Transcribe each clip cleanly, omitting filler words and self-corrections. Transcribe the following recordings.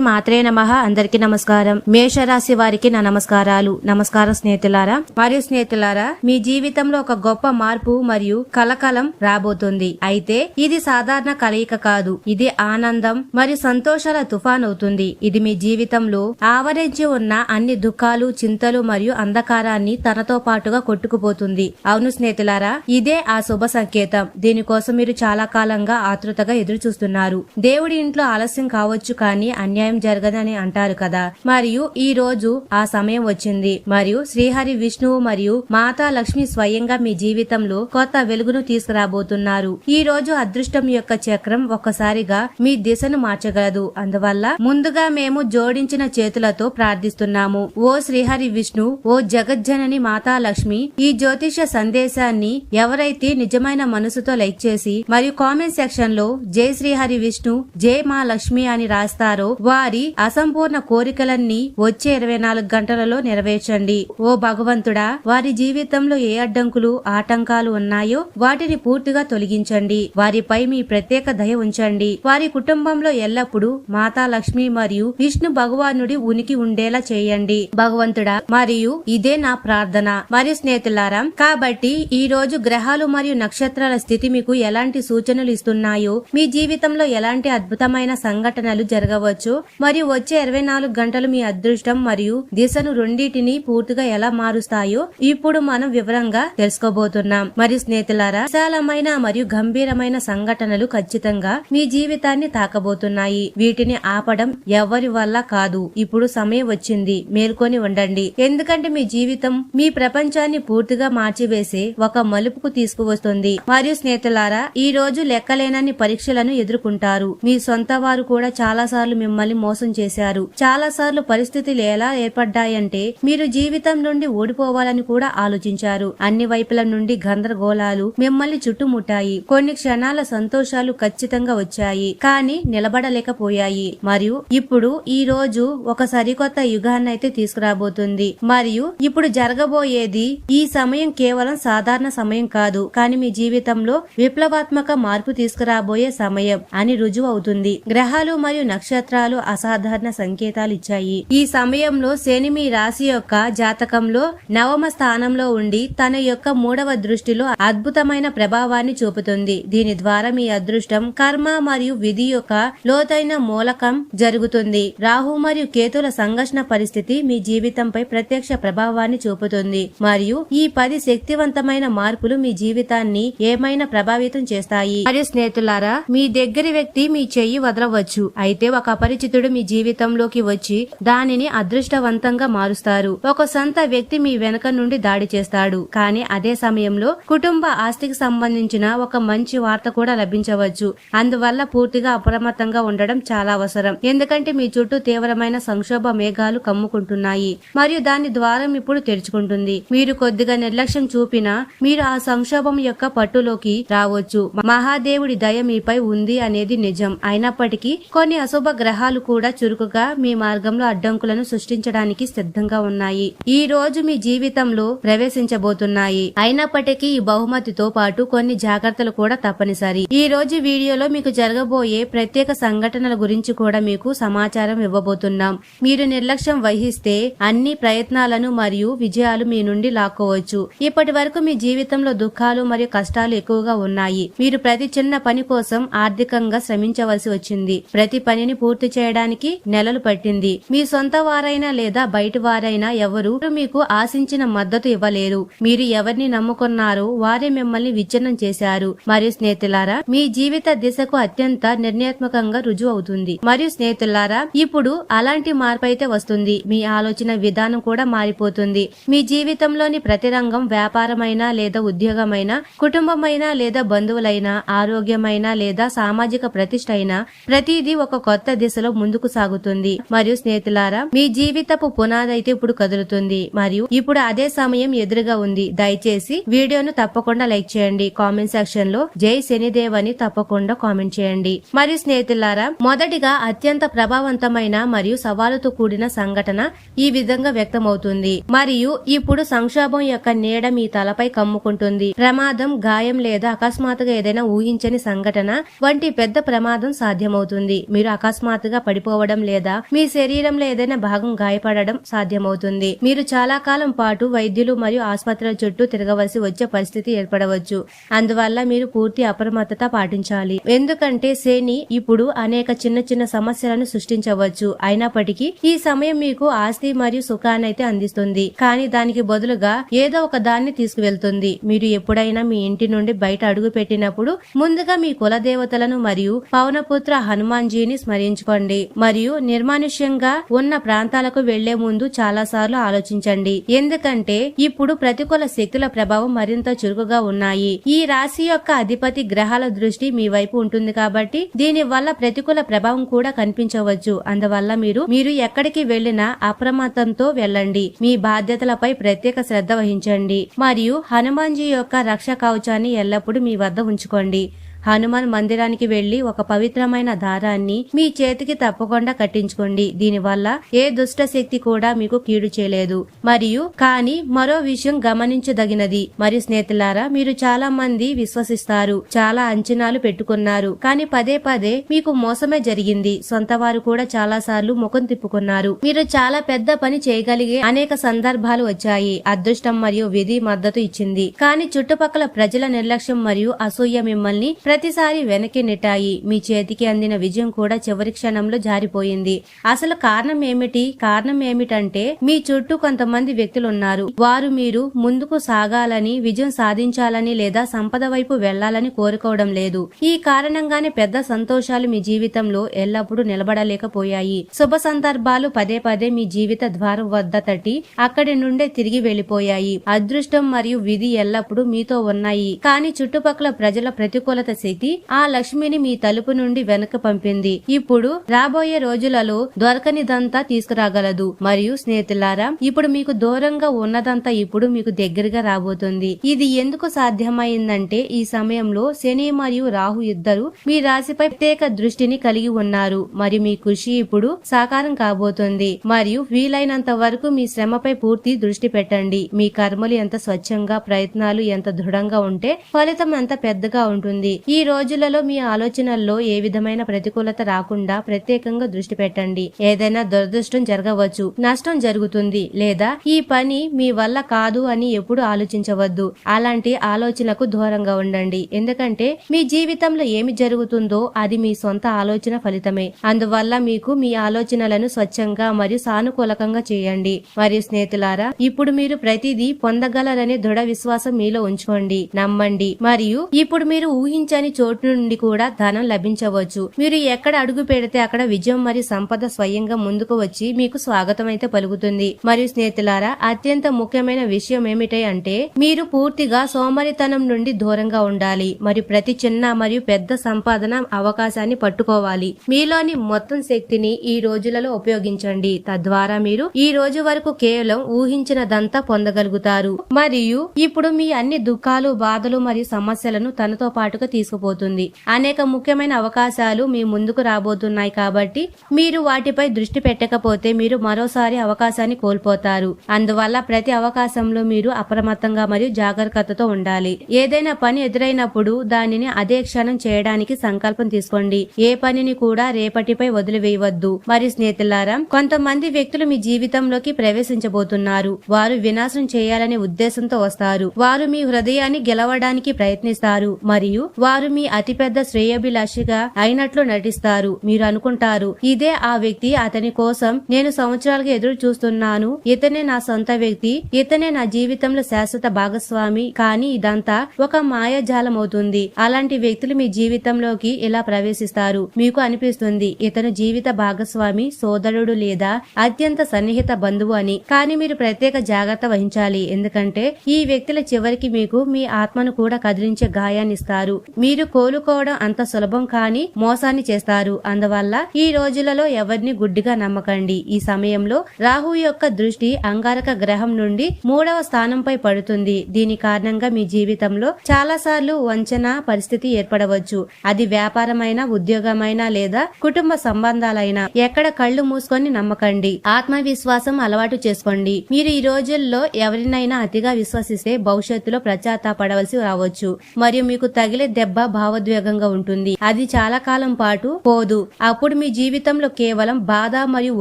మాత్రే నమః. అందరికీ నమస్కారం. మేషరాశి వారికి నా నమస్కారాలు. నమస్కారం స్నేహితులారా. మరియు స్నేహితులారా, మీ జీవితంలో ఒక గొప్ప మార్పు మరియు కలకలం రాబోతుంది. అయితే ఇది సాధారణ కలయిక కాదు. ఇది ఆనందం మరియు సంతోషాల తుఫాన్ అవుతుంది. ఇది మీ జీవితంలో ఆవరించి ఉన్న అన్ని దుఃఖాలు, చింతలు మరియు అంధకారాన్ని తనతో పాటుగా కొట్టుకుపోతుంది. అవును స్నేహితులారా, ఇదే ఆ శుభ సంకేతం. దీనికోసం మీరు చాలా కాలంగా ఆతృతగా ఎదురు చూస్తున్నారు. దేవుడి ఇంట్లో ఆలస్యం కావచ్చు, కానీ అన్యాయం జరగదని అంటారు కదా. మరియు ఈ రోజు ఆ సమయం వచ్చింది. మరియు శ్రీహరి విష్ణువు మరియు మాతా లక్ష్మి స్వయంగా మీ జీవితంలో కొత్త వెలుగును తీసుకురాబోతున్నారు. ఈ రోజు అదృష్టం యొక్క చక్రం ఒక్కసారిగా మీ దిశను మార్చగలదు. అందువల్ల ముందుగా మేము జోడించిన చేతులతో ప్రార్థిస్తున్నాము. ఓ శ్రీహరి విష్ణు, ఓ జగజ్జనని మాతా లక్ష్మి, ఈ జ్యోతిష సందేశాన్ని ఎవరైతే నిజమైన మనసుతో లైక్ చేసి మరియు కామెంట్ సెక్షన్ లో జై శ్రీహరి విష్ణు, జై మా లక్ష్మి అని రాస్తారో వారి అసంపూర్ణ కోరికలన్నీ వచ్చే 24 గంటలలో నెరవేర్చండి. ఓ భగవంతుడా, వారి జీవితంలో ఏ అడ్డంకులు, ఆటంకాలు ఉన్నాయో వాటిని పూర్తిగా తొలగించండి. వారిపై మీ ప్రత్యేక దయ ఉంచండి. వారి కుటుంబంలో ఎల్లప్పుడూ మాతా లక్ష్మి మరియు విష్ణు భగవానుడి ఉనికి ఉండేలా చేయండి భగవంతుడా. మరియు ఇదే నా ప్రార్థన. మరియు స్నేహితులారా, కాబట్టి ఈ రోజు గ్రహాలు మరియు నక్షత్రాల స్థితి మీకు ఎలాంటి సూచనలు ఇస్తున్నాయో, మీ జీవితంలో ఎలాంటి అద్భుతమైన సంఘటనలు జరగవచ్చు మరియు వచ్చే 24 గంటలు మీ అదృష్టం మరియు దిశను రెండింటిని పూర్తిగా ఎలా మారుస్తాయో ఇప్పుడు మనం వివరంగా తెలుసుకోబోతున్నాం. మరియు స్నేహితులారా, విశాలమైన మరియు గంభీరమైన సంఘటనలు ఖచ్చితంగా మీ జీవితాన్ని తాకబోతున్నాయి. వీటిని ఆపడం ఎవరి వల్ల కాదు. ఇప్పుడు సమయం వచ్చింది. మేల్కొని ఉండండి. ఎందుకంటే మీ జీవితం మీ ప్రపంచాన్ని పూర్తిగా మార్చివేసే ఒక మలుపుకు తీసుకువస్తుంది. మరియు స్నేహితులారా, ఈ రోజు లెక్కలేనన్ని పరీక్షలను ఎదుర్కొంటారు. మీ సొంత వారు కూడా చాలా సార్లు మిమ్మల్ని మోసం చేశారు. చాలా సార్లు పరిస్థితులు ఎలా ఏర్పడ్డాయంటే మీరు జీవితం నుండి ఓడిపోవాలని కూడా ఆలోచించారు. అన్ని వైపుల నుండి గందరగోళాలు మిమ్మల్ని చుట్టుముట్టాయి. కొన్ని క్షణాల సంతోషాలు ఖచ్చితంగా వచ్చాయి, కానీ నిలబడలేకపోయాయి. మరియు ఇప్పుడు ఈ రోజు ఒక సరికొత్త యుగాన్ని అయితే తీసుకురాబోతుంది. మరియు ఇప్పుడు జరగబోయేది ఈ సమయం కేవలం సాధారణ సమయం కాదు, కానీ మీ జీవితంలో విప్లవాత్మక మార్పు తీసుకురాబోయే సమయం అని రుజువు అవుతుంది. గ్రహాలు మరియు నక్షత్రాలు అసాధారణ సంకేతాలు ఇచ్చాయి. ఈ సమయంలో శని మీ రాశి యొక్క జాతకంలో 9వ స్థానంలో ఉండి తన యొక్క 3వ దృష్టిలో అద్భుతమైన ప్రభావాన్ని చూపుతుంది. దీని ద్వారా మీ అదృష్టం, కర్మ మరియు విధి యొక్క లోతైన మూలకం జరుగుతుంది. రాహు మరియు కేతుల సంఘర్షణ పరిస్థితి మీ జీవితంపై ప్రత్యక్ష ప్రభావాన్ని చూపుతుంది. మరియు ఈ 10 శక్తివంతమైన మార్పులు మీ జీవితాన్ని ఏమైనా ప్రభావితం చేస్తాయి. మరియు స్నేహితులారా, మీ దగ్గరి వ్యక్తి మీ చెయ్యి వదలవచ్చు, అయితే ఒక అపరిచితుడు మీ జీవితంలోకి వచ్చి దానిని అదృష్టవంతంగా మారుస్తారు. ఒక సొంత వ్యక్తి మీ వెనక నుండి దాడి చేస్తాడు, కానీ అదే సమయంలో కుటుంబ ఆస్తికి సంబంధించిన ఒక మంచి వార్త కూడా లభించవచ్చు. అందువల్ల పూర్తిగా అప్రమత్తంగా ఉండడం చాలా అవసరం. ఎందుకంటే మీ చుట్టూ తీవ్రమైన సంక్షోభ మేఘాలు కమ్ముకుంటున్నాయి మరియు దాని ద్వారం ఇప్పుడు తెరుచుకుంటుంది. మీరు కొద్దిగా నిర్లక్ష్యం చూపినా మీరు ఆ సంక్షోభం యొక్క పట్టులోకి రావచ్చు. మహాదేవుడి దయ మీపై ఉంది అనేది నిజం. అయినప్పటికీ కొన్ని అశుభ గ్రహాలు కూడా చురుకుగా మీ మార్గంలో అడ్డంకులను సృష్టించడానికి సిద్ధంగా ఉన్నాయి. ఈ రోజు మీ జీవితంలో ప్రవేశించబోతున్నాయి. అయినప్పటికీ ఈ బహుమతితో పాటు కొన్ని జాగ్రత్తలు కూడా తప్పనిసరి. ఈ రోజు వీడియోలో మీకు జరగబోయే ప్రత్యేక సంఘటనల గురించి కూడా మీకు సమాచారం ఇవ్వబోతున్నాం. మీరు నిర్లక్ష్యం వహిస్తే అన్ని ప్రయత్నాలను మరియు విజయాలు మీ నుండి లాక్కోవచ్చు. ఇప్పటి వరకు మీ జీవితంలో దుఃఖాలు మరియు కష్టాలు ఎక్కువగా ఉన్నాయి. మీరు ప్రతి చిన్న పని కోసం ఆర్థికంగా శ్రమించవలసి వచ్చింది. ప్రతి పనిని పూర్తి చేయడానికి నెలలు పట్టింది. మీ సొంత వారైనా లేదా బయటి వారైనా ఎవరు మీకు ఆశించిన మద్దతు ఇవ్వలేరు. మీరు ఎవరిని నమ్ముకున్నారో వారే మిమ్మల్ని విచ్ఛిన్నం చేశారు. మరియు స్నేహితులారా, మీ జీవిత దిశకు అత్యంత నిర్ణయాత్మకంగా రుజువు అవుతుంది. మరియు స్నేహితులారా, ఇప్పుడు అలాంటి మార్పు అయితే వస్తుంది. మీ ఆలోచన విధానం కూడా మారిపోతుంది. మీ జీవితంలోని ప్రతి రంగం, వ్యాపారమైనా లేదా ఉద్యోగమైనా, కుటుంబమైనా లేదా బంధువులైనా, ఆరోగ్యమైనా లేదా సామాజిక ప్రతిష్ట అయినా, ప్రతిదీ ఒక కొత్త దిశలో ముందుకు సాగుతుంది. మరియు స్నేహితులారా, మీ జీవితపు పునాది అయితే ఇప్పుడు కదులుతుంది. మరియు ఇప్పుడు అదే సమయం ఎదురుగా ఉంది. దయచేసి వీడియోను తప్పకుండా లైక్ చేయండి. కామెంట్ సెక్షన్ లో జై శనిదేవ్ అని తప్పకుండా కామెంట్ చేయండి. మరియు స్నేహితులారా, మొదటిగా అత్యంత ప్రభావవంతమైన మరియు సవాలుతో కూడిన సంఘటన ఈ విధంగా వ్యక్తమవుతుంది. మరియు ఇప్పుడు సంక్షోభం యొక్క నీడ మీ తలపై కమ్ముకుంటుంది. ప్రమాదం, గాయం లేదా అకస్మాత్తుగా ఏదైనా ఊహించని సంఘటన వంటి పెద్ద ప్రమాదం సాధ్యమవుతుంది. మీరు అకస్మాత్తుగా పడిపోవడం లేదా మీ శరీరంలో ఏదైనా భాగం గాయపడడం సాధ్యమవుతుంది. మీరు చాలా కాలం పాటు వైద్యులు మరియు ఆసుపత్రుల చుట్టూ తిరగవలసి వచ్చే పరిస్థితి ఏర్పడవచ్చు. అందువల్ల మీరు పూర్తి అప్రమత్తత పాటించాలి. ఎందుకంటే శని ఇప్పుడు అనేక చిన్న చిన్న సమస్యలను సృష్టించవచ్చు. అయినప్పటికీ ఈ సమయం మీకు ఆస్తి మరియు సుఖాన్నైతే అందిస్తుంది, కానీ దానికి బదులుగా ఏదో ఒక దాన్ని తీసుకువెళ్తుంది. మీరు ఎప్పుడైనా మీ ఇంటి నుండి బయట అడుగు పెట్టినప్పుడు ముందుగా మీ కులదేవతలను మరియు పవనపుత్ర హనుమాన్జీని స్మరించుకోండి మరియు నిర్మానుష్యంగా ఉన్న ప్రాంతాలకు వెళ్లే ముందు చాలా సార్లు ఆలోచించండి. ఎందుకంటే ఇప్పుడు ప్రతికూల శక్తుల ప్రభావం మరింత చురుకుగా ఉన్నాయి. ఈ రాశి యొక్క అధిపతి గ్రహాల దృష్టి మీ వైపు ఉంటుంది కాబట్టి దీని వల్ల ప్రతికూల ప్రభావం కూడా కనిపించవచ్చు. అందువల్ల మీరు ఎక్కడికి వెళ్లినా అప్రమత్తంతో వెళ్ళండి. మీ బాధ్యతలపై ప్రత్యేక శ్రద్ధ వహించండి మరియు హనుమాన్జీ యొక్క రక్ష కవచాన్ని ఎల్లప్పుడూ మీ వద్ద ఉంచుకోండి. హనుమాన్ మందిరానికి వెళ్లి ఒక పవిత్రమైన దారాన్ని మీ చేతికి తప్పకుండా కట్టించుకోండి. దీనివల్ల ఏ దుష్ట శక్తి కూడా మీకు కీడు చేయలేదు. మరియు కానీ మరో విషయం గమనించదగినది మరియు స్నేహితులారా, మీరు చాలా మంది విశ్వసిస్తారు, చాలా అంచనాలు పెట్టుకున్నారు, కానీ పదే పదే మీకు మోసమే జరిగింది. సొంత వారు కూడా చాలా సార్లు ముఖం తిప్పుకున్నారు. మీరు చాలా పెద్ద పని చేయగలిగే అనేక సందర్భాలు వచ్చాయి. అదృష్టం మరియు విధి మద్దతు ఇచ్చింది, కానీ చుట్టుపక్కల ప్రజల నిర్లక్ష్యం మరియు అసూయ మిమ్మల్ని ప్రతిసారి వెనక్కి నెట్టాయి. మీ చేతికి అందిన విజయం కూడా చివరి క్షణంలో జారిపోయింది. అసలు కారణం ఏమిటంటే మీ చుట్టూ కొంతమంది వ్యక్తులున్నారు. వారు మీరు ముందుకు సాగాలని, విజయం సాధించాలని లేదా సంపద వైపు వెళ్లాలని కోరుకోవడం లేదు. ఈ కారణంగానే పెద్ద సంతోషాలు మీ జీవితంలో ఎల్లప్పుడూ నిలబడలేకపోయాయి. శుభ సందర్భాలు పదే పదే మీ జీవిత ద్వారం వద్ద తట్టి అక్కడి నుండే తిరిగి వెళ్లిపోయాయి. అదృష్టం మరియు విధి ఎల్లప్పుడూ మీతో ఉన్నాయి, కానీ చుట్టుపక్కల ప్రజల ప్రతికూలత శక్తి ఆ లక్ష్మిని మీ తలుపు నుండి వెనక పంపింది. ఇప్పుడు రాబోయే రోజులలో దొరకనిదంతా తీసుకురాగలదు. మరియు స్నేహితులారా, ఇప్పుడు మీకు దూరంగా ఉన్నదంతా ఇప్పుడు మీకు దగ్గరగా రాబోతుంది. ఇది ఎందుకు సాధ్యమైందంటే ఈ సమయంలో శని మరియు రాహు ఇద్దరు మీ రాశిపై ప్రత్యేక దృష్టిని కలిగి ఉన్నారు మరియు మీ కృషి ఇప్పుడు సాకారం కాబోతుంది. మరియు వీలైనంత వరకు మీ శ్రమపై పూర్తి దృష్టి పెట్టండి. మీ కర్మలు ఎంత స్వచ్ఛంగా, ప్రయత్నాలు ఎంత దృఢంగా ఉంటే ఫలితం ఎంత పెద్దగా ఉంటుంది. ఈ రోజులలో మీ ఆలోచనల్లో ఏ విధమైన ప్రతికూలత రాకుండా ప్రత్యేకంగా దృష్టి పెట్టండి. ఏదైనా దురదృష్టం జరగవచ్చు, నష్టం జరుగుతుంది లేదా ఈ పని మీ వల్ల కాదు అని ఎప్పుడు ఆలోచించవద్దు. అలాంటి ఆలోచనలకు దూరంగా ఉండండి. ఎందుకంటే మీ జీవితంలో ఏమి జరుగుతుందో అది మీ సొంత ఆలోచన ఫలితమే. అందువల్ల మీకు మీ ఆలోచనలను స్వచ్ఛంగా మరియు సానుకూలకంగా చేయండి. మరియు స్నేహితులారా, ఇప్పుడు మీరు ప్రతిదీ పొందగలరనే దృఢ విశ్వాసం మీలో ఉంచుకోండి, నమ్మండి. మరియు ఇప్పుడు మీరు ఊహించని చోటు నుండి కూడా ధనం లభించవచ్చు. మీరు ఎక్కడ అడుగు పెడితే అక్కడ విజయం మరియు సంపద స్వయంగా ముందుకు వచ్చి మీకు స్వాగతం అయితే పలుకుతుంది. మరియు స్నేహితులారా, అత్యంత ముఖ్యమైన విషయం ఏమిటి అంటే మీరు పూర్తిగా సోమరితనం నుండి దూరంగా ఉండాలి మరియు ప్రతి చిన్న మరియు పెద్ద సంపాదన అవకాశాన్ని పట్టుకోవాలి. మీలోని మొత్తం శక్తిని ఈ రోజులలో ఉపయోగించండి. తద్వారా మీరు ఈ రోజు వరకు కేవలం ఊహించినదంతా పొందగలుగుతారు. మరియు ఇప్పుడు మీ అన్ని దుఃఖాలు, బాధలు మరియు సమస్యలను తనతో పాటుగా తీసుకుపోతుంది. అనేక ముఖ్యమైన అవకాశాలు మీ ముందుకు రాబోతున్నాయి కాబట్టి మీరు వాటిపై దృష్టి పెట్టకపోతే మీరు మరోసారి అవకాశాన్ని కోల్పోతారు. అందువల్ల ప్రతి అవకాశంలో మీరు అప్రమత్తంగా మరియు జాగరూకతతో ఉండాలి. ఏదైనా పని ఎదురైనప్పుడు దానిని అదే క్షణం చేయడానికి సంకల్పం తీసుకోండి. ఏ పనిని కూడా రేపటిపై వదిలివేయవద్దు. మరియు స్నేహితులారా, కొంతమంది వ్యక్తులు మీ జీవితంలోకి ప్రవేశించబోతున్నారు. వారు వినాశం చేయాలనే ఉద్దేశంతో వస్తారు. వారు మీ హృదయాన్ని గెలవడానికి ప్రయత్నిస్తారు మరియు వారు మీ అతిపెద్ద శ్రేయోభిలాషిగా అయినట్లు నటిస్తారు. మీరు అనుకుంటారు, ఇదే ఆ వ్యక్తి, అతని కోసం నేను సంవత్సరాలుగా ఎదురు చూస్తున్నాను, ఇతనే నా సొంత వ్యక్తి, ఇతనే నా జీవితంలో శాశ్వత భాగస్వామి. కానీ ఇదంతా ఒక మాయాజాలం అవుతుంది. అలాంటి వ్యక్తులు మీ జీవితంలోకి ఇలా ప్రవేశిస్తారు. మీకు అనిపిస్తుంది ఇతను జీవిత భాగస్వామి, సోదరుడు లేదా అత్యంత సన్నిహిత బంధువు అని. కానీ మీరు ప్రత్యేక జాగ్రత్త వహించాలి, ఎందుకంటే ఈ వ్యక్తుల చివరికి మీకు మీ ఆత్మను కూడా కదిలించే గాయాన్ని ఇస్తారు. మీరు కోలుకోవడం అంత సులభం కాని మోసాన్ని చేస్తారు. అందువల్ల ఈ రోజులలో ఎవరిని గుడ్డిగా నమ్మకండి. ఈ సమయంలో రాహు యొక్క దృష్టి అంగారక గ్రహం నుండి 3వ స్థానంపై పడుతుంది. దీని కారణంగా మీ జీవితంలో చాలా సార్లు వంచన పరిస్థితి ఏర్పడవచ్చు. అది వ్యాపారమైన, ఉద్యోగమైనా లేదా కుటుంబ సంబంధాలైనా. ఎక్కడ కళ్ళు మూసుకొని నమ్మకండి. ఆత్మవిశ్వాసం అలవాటు చేసుకోండి. మీరు ఈ రోజుల్లో ఎవరినైనా అతిగా విశ్వసిస్తే భవిష్యత్తులో పశ్చాత్తాపడవలసి రావచ్చు మరియు మీకు తగిలే దెబ్బ భావోద్వేగంగా ఉంటుంది. అది చాలా కాలం పాటు పోదు. అప్పుడు మీ జీవితంలో కేవలం బాధ మరియు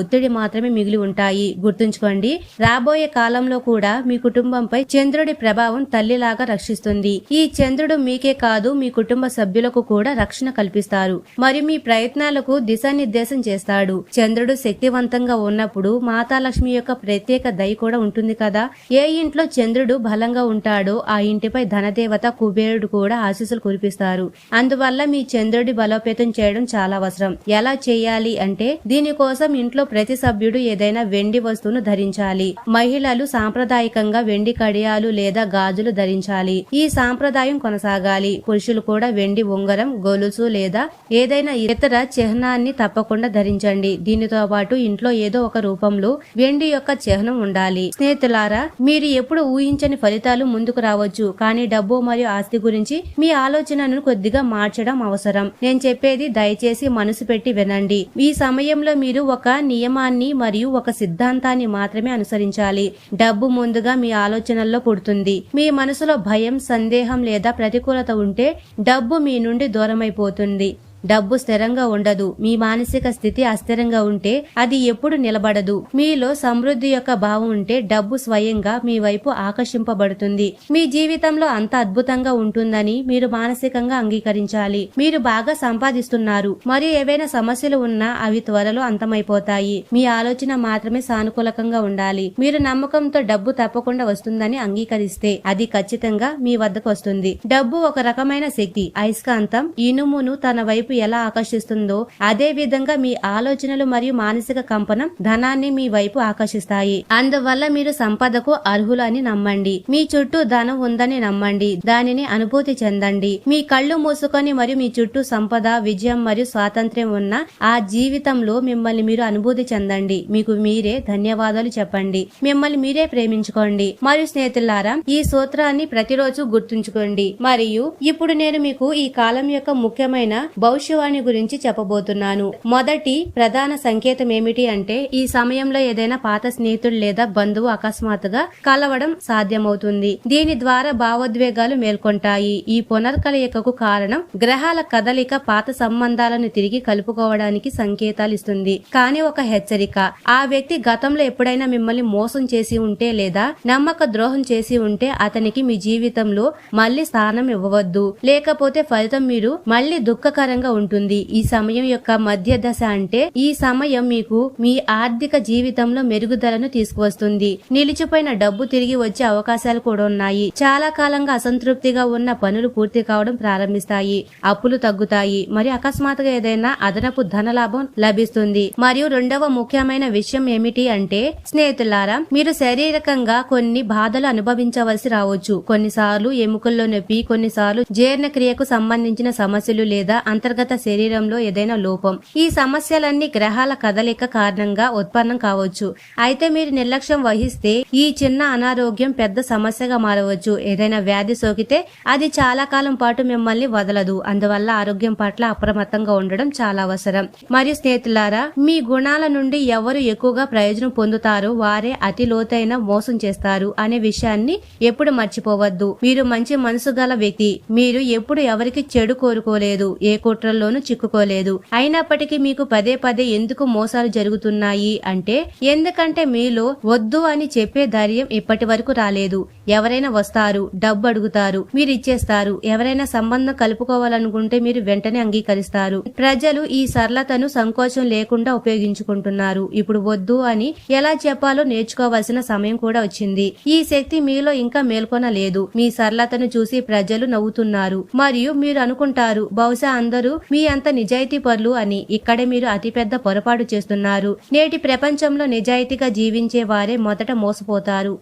ఒత్తిడి మాత్రమే మిగిలి ఉంటాయి. గుర్తుంచుకోండి, రాబోయే కాలంలో కూడా మీ కుటుంబంపై చంద్రుడి ప్రభావం తల్లిలాగా రక్షిస్తుంది. ఈ చంద్రుడు మీకే కాదు, మీ కుటుంబ సభ్యులకు కూడా రక్షణ కల్పిస్తారు మరియు మీ ప్రయత్నాలకు దిశానిర్దేశం చేస్తాడు. చంద్రుడు శక్తివంతంగా ఉన్నప్పుడు మాతాలక్ష్మి యొక్క ప్రత్యేక దయ కూడా ఉంటుంది కదా. ఏ ఇంట్లో చంద్రుడు బలంగా ఉంటాడో ఆ ఇంటిపై ధనదేవత కుబేరుడు కూడా ఆశీస్సులు కురిపిస్తారు. అందువల్ల మీ చంద్రుడి బలోపేతం చేయడం చాలా అవసరం. ఎలా చేయాలి అంటే, దీనికోసం ఇంట్లో ప్రతి సభ్యుడు ఏదైనా వెండి వస్తువును ధరించాలి. మహిళలు సాంప్రదాయకంగా వెండి కడియాలు లేదా గాజులు ధరించాలి. ఈ సాంప్రదాయం కొనసాగాలి. పురుషులు కూడా వెండి ఉంగరం, గొలుసు లేదా ఏదైనా ఇతర చిహ్నాన్ని తప్పకుండా ధరించండి. దీనితో పాటు ఇంట్లో ఏదో ఒక రూపంలో వెండి యొక్క చిహ్నం ఉండాలి. స్నేహితులారా, మీరు ఎప్పుడు ఊహించని ఫలితాలు ముందుకు రావచ్చు. కానీ డబ్బు మరియు ఆస్తి గురించి మీ ఆలోచనను కొద్దిగా మార్చడం అవసరం. నేను చెప్పేది దయచేసి మనసు పెట్టి వినండి. ఈ సమయంలో మీరు ఒక నియమాన్ని మరియు ఒక సిద్ధాంతాన్ని మాత్రమే అనుసరించాలి. డబ్బు ముందుగా మీ ఆలోచనల్లో పుడుతుంది. మీ మనసులో భయం, సందేహం లేదా ప్రతికూలత ఉంటే డబ్బు మీ నుండి దూరమైపోతుంది. డబ్బు స్థిరంగా ఉండదు. మీ మానసిక స్థితి అస్థిరంగా ఉంటే అది ఎప్పుడు నిలబడదు. మీలో సమృద్ధి యొక్క భావం ఉంటే డబ్బు స్వయంగా మీ వైపు ఆకర్షింపబడుతుంది. మీ జీవితంలో అంత అద్భుతంగా ఉంటుందని మీరు మానసికంగా అంగీకరించాలి. మీరు బాగా సంపాదిస్తున్నారు మరియు ఏవైనా సమస్యలు ఉన్నా అవి త్వరలో అంతమైపోతాయి. మీ ఆలోచన మాత్రమే సానుకూలంగా ఉండాలి. మీరు నమ్మకంతో డబ్బు తప్పకుండా వస్తుందని అంగీకరిస్తే అది ఖచ్చితంగా మీ వద్దకు వస్తుంది. డబ్బు ఒక రకమైన శక్తి. అయస్కాంతం ఇనుమును తన వైపు ఎలా ఆకర్షిస్తుందో అదే విధంగా మీ ఆలోచనలు మరియు మానసిక కంపనం ధనాన్ని మీ వైపు ఆకర్షిస్తాయి. అందువల్ల మీరు సంపదకు అర్హులు అని నమ్మండి. మీ చుట్టూ ధనం ఉందని నమ్మండి. దానిని అనుభూతి చెందండి. మీ కళ్ళు మూసుకొని మరియు మీ చుట్టూ సంపద, విజయం మరియు స్వాతంత్ర్యం ఉన్న ఆ జీవితంలో మిమ్మల్ని మీరు అనుభూతి చెందండి. మీకు మీరే ధన్యవాదాలు చెప్పండి. మిమ్మల్ని మీరే ప్రేమించుకోండి. మరియు స్నేహితులారా, ఈ సూత్రాన్ని ప్రతిరోజు గుర్తుంచుకోండి. మరియు ఇప్పుడు నేను మీకు ఈ కాలం యొక్క ముఖ్యమైన భవిష్యవాణి గురించి చెప్పబోతున్నాను. మొదటి ప్రధాన సంకేతం ఏమిటి అంటే, ఈ సమయంలో ఏదైనా పాత స్నేహితుడు లేదా బంధువు అకస్మాత్తుగా కలవడం సాధ్యమవుతుంది. దీని ద్వారా భావోద్వేగాలు మేల్కొంటాయి. ఈ పునర్కలయికకు కారణం గ్రహాల కదలిక పాత సంబంధాలను తిరిగి కలుపుకోవడానికి సంకేతాలు ఇస్తుంది. కానీ ఒక హెచ్చరిక, ఆ వ్యక్తి గతంలో ఎప్పుడైనా మిమ్మల్ని మోసం చేసి ఉంటే లేదా నమ్మక ద్రోహం చేసి ఉంటే అతనికి మీ జీవితంలో మళ్లీ స్థానం ఇవ్వవద్దు. లేకపోతే ఫలితం మీరు మళ్లీ దుఃఖకరంగా ఉంటుంది. ఈ సమయం యొక్క మధ్య దశ అంటే ఈ సమయం మీకు మీ ఆర్థిక జీవితంలో మెరుగుదలను తీసుకువస్తుంది. నిలిచిపోయిన డబ్బు తిరిగి వచ్చే అవకాశాలు కూడా ఉన్నాయి. చాలా కాలంగా అసంతృప్తిగా ఉన్న పనులు పూర్తి కావడం ప్రారంభిస్తాయి. అప్పులు తగ్గుతాయి మరియు అకస్మాత్తుగా ఏదైనా అదనపు ధన లాభం లభిస్తుంది. మరియు రెండవ ముఖ్యమైన విషయం ఏమిటి అంటే, స్నేహితులారా, మీరు శారీరకంగా కొన్ని బాధలు అనుభవించవలసి రావచ్చు. కొన్నిసార్లు ఎముకల్లో నొప్పి, కొన్నిసార్లు జీర్ణక్రియకు సంబంధించిన సమస్యలు లేదా అంతర్గత శరీరంలో ఏదైనా లోపం. ఈ సమస్యలన్నీ గ్రహాల కదలిక కారణంగా ఉత్పన్నం కావచ్చు. అయితే మీరు నిర్లక్ష్యం వహిస్తే ఈ చిన్న అనారోగ్యం పెద్ద సమస్యగా మారవచ్చు. ఏదైనా వ్యాధి సోకితే అది చాలా కాలం పాటు మిమ్మల్ని వదలదు. అందువల్ల ఆరోగ్యం పట్ల అప్రమత్తంగా ఉండడం చాలా అవసరం. మరియు స్నేహితులారా, మీ గుణాల నుండి ఎవరు ఎక్కువగా ప్రయోజనం పొందుతారో వారే అతి లోతైన మోసం చేస్తారు అనే విషయాన్ని ఎప్పుడు మర్చిపోవద్దు. మీరు మంచి మనసు గల వ్యక్తి. మీరు ఎప్పుడు ఎవరికి చెడు కోరుకోలేదు, ఏ కుట్రల్లోనూ చిక్కుకోలేదు. అయినప్పటికీ మీకు పదే పదే ఎందుకు మోసాలు జరుగుతున్నాయి అంటే, ఎందుకంటే మీలో వద్దు అని చెప్పే ధైర్యం ఇప్పటి వరకు రాలేదు. ఎవరైనా వస్తారు, డబ్బు అడుగుతారు, మీరు ఇచ్చేస్తారు. ఎవరైనా సంబంధం కలుపుకోవాలనుకుంటే మీరు వెంటనే అంగీకరిస్తారు. ప్రజలు ఈ సరళతను సంకోచం లేకుండా ఉపయోగించుకుంటున్నారు. ఇప్పుడు వద్దు అని ఎలా చెప్పాలో నేర్చుకోవాల్సిన సమయం కూడా వచ్చింది. ఈ శక్తి మీలో ఇంకా మేల్కొనలేదు. మీ సరళతను చూసి ప్రజలు నవ్వుతున్నారు మరియు మీరు అనుకుంటారు, బహుశా అందరూ మీ అంత నిజాయితీ పరులు అని. ఇక్కడే మీరు అతిపెద్ద పొరపాటు చేస్తున్నారు. నేటి ప్రపంచంలో నిజాయితీగా జీవించే వారే మొదట మోసపోతారు.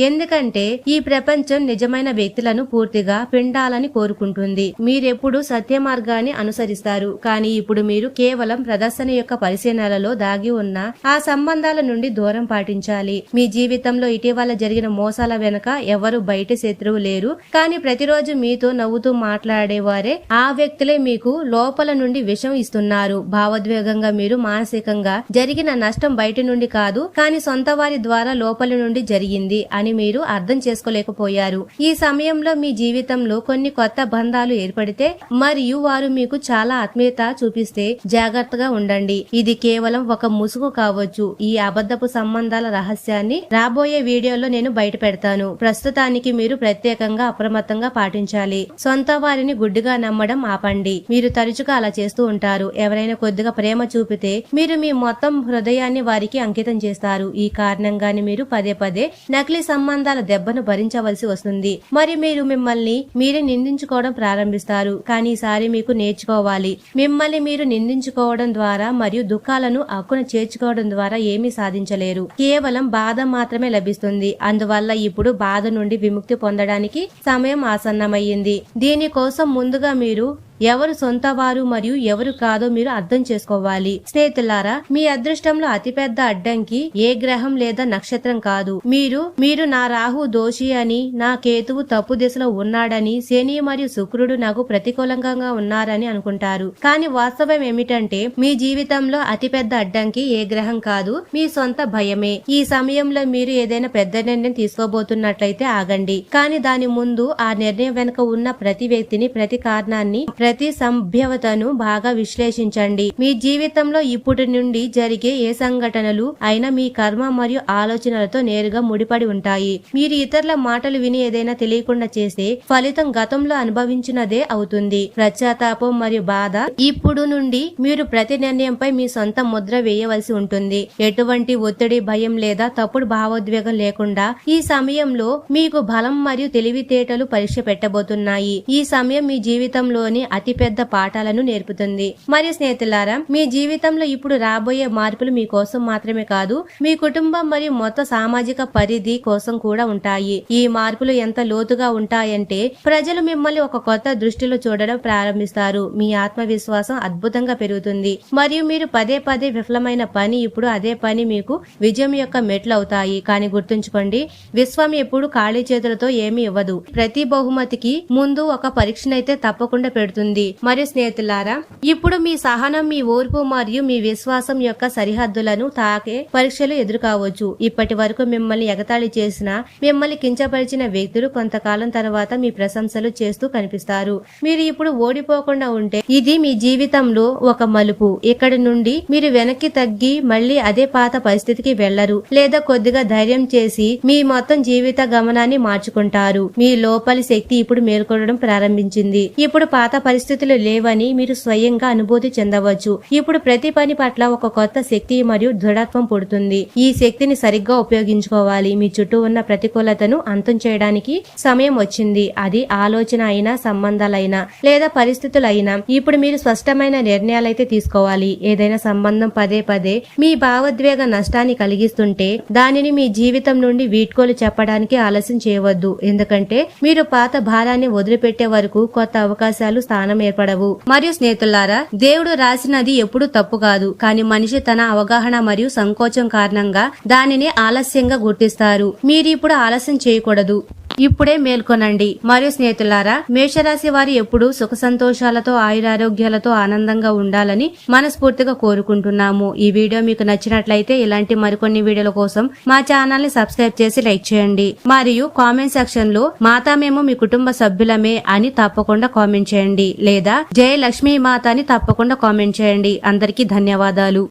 ఎందుకంటే ఈ ప్రపంచం నిజమైన వ్యక్తులను పూర్తిగా పిండాలని కోరుకుంటుంది. మీరెప్పుడు సత్య మార్గాన్ని అనుసరిస్తారు. కానీ ఇప్పుడు మీరు కేవలం ప్రదర్శన యొక్క పరిశీలనలలో దాగి ఉన్న ఆ సంబంధాల నుండి దూరం పాటించాలి. మీ జీవితంలో ఇటీవల జరిగిన మోసాల వెనుక ఎవరు బయట శత్రువు లేరు, కానీ ప్రతిరోజు మీతో నవ్వుతూ మాట్లాడేవారే ఆ వ్యక్తులే వ్యక్తులే మీకు లోపల నుండి విషం ఇస్తున్నారు. భావోద్వేగంగా మీరు మానసికంగా జరిగిన నష్టం బయట నుండి కాదు, కానీ సొంత వారి ద్వారా లోపల నుండి జరిగింది అని మీరు అర్థం చేసుకోలేకపోయారు. ఈ సమయంలో మీ జీవితంలో కొన్ని కొత్త బంధాలు ఏర్పడితే మరియు వారు మీకు చాలా ఆత్మీయత చూపిస్తే జాగ్రత్తగా ఉండండి. ఇది కేవలం ఒక ముసుగు కావచ్చు. ఈ అబద్ధపు సంబంధాల రహస్యాన్ని రాబోయే వీడియోలో నేను బయట పెడతాను. ప్రస్తుతానికి మీరు ప్రత్యేకంగా అప్రమత్తంగా పాటించాలి. సొంత వారిని గుడ్డిగా నమ్మడం ఆపండి. మీరు తరచుగా అలా చేస్తూ ఉంటారు. ఎవరైనా కొద్దిగా ప్రేమ చూపితే మీరు మీ మొత్తం హృదయాన్ని వారికి అంకితం చేస్తారు. ఈ కారణంగానే మీరు పదే పదే నకిలీ సంబంధాల దెబ్బను భరించవలసి వస్తుంది. మరి మీరు మిమ్మల్ని మీరే నిందించుకోవడం ప్రారంభిస్తారు. కానీ ఈసారి మీకు నేర్చుకోవాలి. మిమ్మల్ని మీరు నిందించుకోవడం ద్వారా మరియు దుఃఖాలను హక్కున చేర్చుకోవడం ద్వారా ఏమీ సాధించలేరు. కేవలం బాధ మాత్రమే లభిస్తుంది. అందువల్ల ఇప్పుడు బాధ నుండి విముక్తి పొందడానికి సమయం ఆసన్నమయ్యింది. దీనికోసం ముందుగా మీరు ఎవరు సొంత వారు మరియు ఎవరు కాదో మీరు అర్థం చేసుకోవాలి. స్నేహితులారా, మీ అదృష్టంలో అతిపెద్ద అడ్డంకి ఏ గ్రహం లేదా నక్షత్రం కాదు. మీరు నా రాహు దోషి అని, నా కేతువు తప్పు దిశలో ఉన్నాడని, శని మరియు శుక్రుడు నాకు ప్రతికూలంగా ఉన్నారని అనుకుంటారు. కానీ వాస్తవం ఏమిటంటే మీ జీవితంలో అతిపెద్ద అడ్డంకి ఏ గ్రహం కాదు, మీ సొంత భయమే. ఈ సమయంలో మీరు ఏదైనా పెద్ద నిర్ణయం తీసుకోబోతున్నట్లయితే ఆగండి. కానీ దాని ముందు ఆ నిర్ణయం వెనుక ఉన్న ప్రతి వ్యక్తిని, ప్రతి కారణాన్ని, ప్రతి సంభావ్యతను బాగా విశ్లేషించండి. మీ జీవితంలో ఇప్పటి నుండి జరిగే ఏ సంఘటనలు అయినా మీ కర్మ మరియు ఆలోచనలతో నేరుగా ముడిపడి ఉంటాయి. మీరు ఇతరుల మాటలు విని ఏదైనా తెలియకుండా చేస్తే ఫలితం గతంలో అనుభవించినదే అవుతుంది. పశ్చాత్తాపం మరియు బాధ. ఇప్పుడు నుండి మీరు ప్రతి నిర్ణయంపై మీ సొంత ముద్ర వేయవలసి ఉంటుంది. ఎటువంటి ఒత్తిడి, భయం లేదా తప్పుడు భావోద్వేగం లేకుండా ఈ సమయంలో మీకు బలం మరియు తెలివితేటలు పరీక్ష పెట్టబోతున్నాయి. ఈ సమయం మీ జీవితంలోని అతిపెద్ద పాఠాలను నేర్పుతుంది. మరియు స్నేహితులారా, మీ జీవితంలో ఇప్పుడు రాబోయే మార్పులు మీ కోసం మాత్రమే కాదు, మీ కుటుంబం మరియు మొత్తం సామాజిక పరిధి కోసం కూడా ఉంటాయి. ఈ మార్పులు ఎంత లోతుగా ఉంటాయంటే ప్రజలు మిమ్మల్ని ఒక కొత్త దృష్టిలో చూడడం ప్రారంభిస్తారు. మీ ఆత్మవిశ్వాసం అద్భుతంగా పెరుగుతుంది మరియు మీరు పదే పదే విఫలమైన పని ఇప్పుడు అదే పని మీకు విజయం యొక్క మెట్లు అవుతాయి. కానీ గుర్తుంచుకోండి, విశ్వం ఎప్పుడు ఖాళీ చేతులతో ఏమీ ఇవ్వదు. ప్రతి బహుమతికి ముందు ఒక పరీక్షనైతే తప్పకుండా పెడుతుంది. మరియు స్నేహితులారా, ఇప్పుడు మీ సహనం, మీ ఓర్పు మరియు మీ విశ్వాసం యొక్క సరిహద్దులను తాకే పరీక్షలు ఎదుర్కోవచ్చు. ఇప్పటి వరకు మిమ్మల్ని ఎగతాళి చేసిన, మిమ్మల్ని కించపరిచిన వ్యక్తులు కొంతకాలం తర్వాత మీ ప్రశంసలు చేస్తూ కనిపిస్తారు. మీరు ఇప్పుడు ఓడిపోకుండా ఉంటే ఇది మీ జీవితంలో ఒక మలుపు. ఇక్కడి నుండి మీరు వెనక్కి తగ్గి మళ్లీ అదే పాత పరిస్థితికి వెళ్లరు, లేదా కొద్దిగా ధైర్యం చేసి మీ మొత్తం జీవిత గమనాన్ని మార్చుకుంటారు. మీ లోపలి శక్తి ఇప్పుడు మేల్కొనడం ప్రారంభించింది. ఇప్పుడు పాత పరిస్థితులు లేవని మీరు స్వయంగా అనుభూతి చెందవచ్చు. ఇప్పుడు ప్రతి పని పట్ల ఒక కొత్త శక్తి మరియు దృఢత్వం పుడుతుంది. ఈ శక్తిని సరిగ్గా ఉపయోగించుకోవాలి. మీ చుట్టూ ఉన్న ప్రతికూలతను అంతం చేయడానికి సమయం వచ్చింది. అది ఆలోచన అయినా, సంబంధాలైనా లేదా పరిస్థితులైనా. ఇప్పుడు మీరు స్పష్టమైన నిర్ణయాలైతే తీసుకోవాలి. ఏదైనా సంబంధం పదే పదే మీ భావోద్వేగ నష్టాన్ని కలిగిస్తుంటే దానిని మీ జీవితం నుండి వీడ్కోలు చెప్పడానికి ఆలస్యం చేయవద్దు. ఎందుకంటే మీరు పాత భారాన్ని వదిలిపెట్టే వరకు కొత్త అవకాశాలు స్థానం ఏర్పడవు. మరియు స్నేహితులారా, దేవుడు రాసినది ఎప్పుడు తప్పు కాదు, కానీ మనిషి తన అవగాహన మరియు సంకోచం కారణంగా దానిని ఆలస్యంగా గుర్తిస్తారు. మీరు ఇప్పుడు ఆలస్యం చేయకూడదు. ఇప్పుడే మేల్కొనండి. మరియు స్నేహితులారా, మేషరాశి వారు ఎప్పుడు సుఖ సంతోషాలతో, ఆయురారోగ్యాలతో ఆనందంగా ఉండాలని మనస్ఫూర్తిగా కోరుకుంటున్నాము. ఈ వీడియో మీకు నచ్చినట్లయితే ఇలాంటి మరికొన్ని వీడియోల కోసం మా ఛానల్ ని సబ్స్క్రైబ్ చేసి లైక్ చేయండి. మరియు కామెంట్ సెక్షన్ లో మాతా మేము మీ కుటుంబ సభ్యులమే అని తప్పకుండా కామెంట్ చేయండి, లేదా జయ లక్ష్మీ మాత అని తప్పకుండా కామెంట్ చేయండి. అందరికీ ధన్యవాదాలు.